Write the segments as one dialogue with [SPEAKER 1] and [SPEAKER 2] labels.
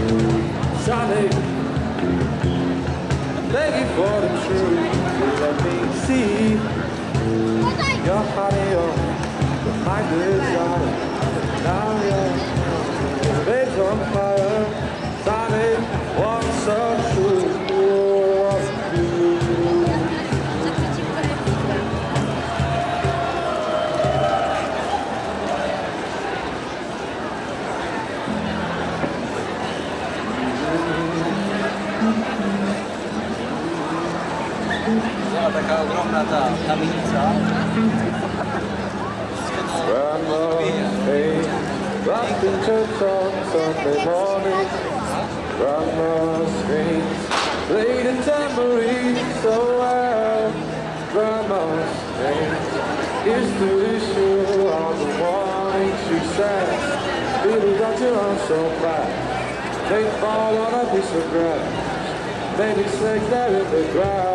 [SPEAKER 1] Sunny, thank you for the truth. Let me see your honey on my desire. Now your fade's on fire. Sunny, what's so true?
[SPEAKER 2] Taka ogromna ta kamienica.
[SPEAKER 1] Rocked in church on Sunday morning. Grandma's screams play the tambourine so well. Grandma's screams used to issue on the morning she said, "Baby, got your arm so fast, they fall on a piece of grass. Baby, snakes there in the grass."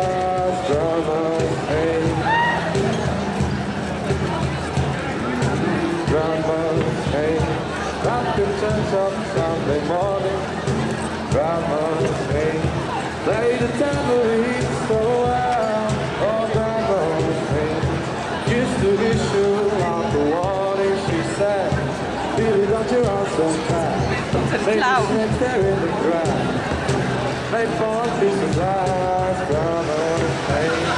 [SPEAKER 1] Grandma's screams, Grandma's screams. Rocked in church on Sunday morning. Grandma's screams play the tambourine so well. Oh, Grandma's screams used to issue on the warning she said, "Baby, got your arm so fast, baby, snakes there in the grass. They fall a piece of glass." Grandma's screams.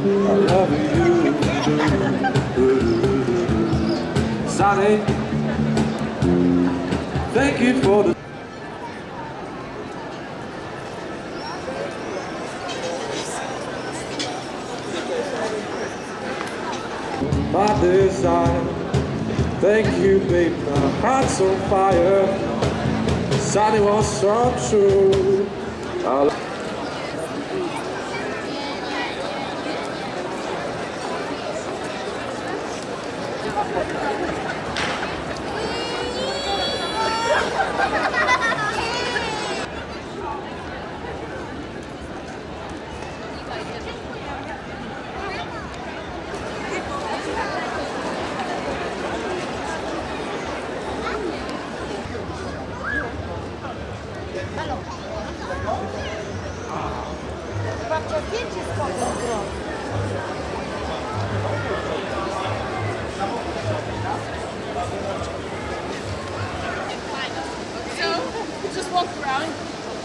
[SPEAKER 1] I love you. Sunny, thank you for the my desire. Thank you, babe, my heart's on fire. Sunny was so true.
[SPEAKER 3] Babcia zdjęcie z kotem zrobi.
[SPEAKER 4] So we just walked around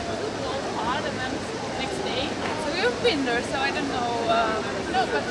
[SPEAKER 4] the whole part, and then next day. So we've been there, so I don't know. No, but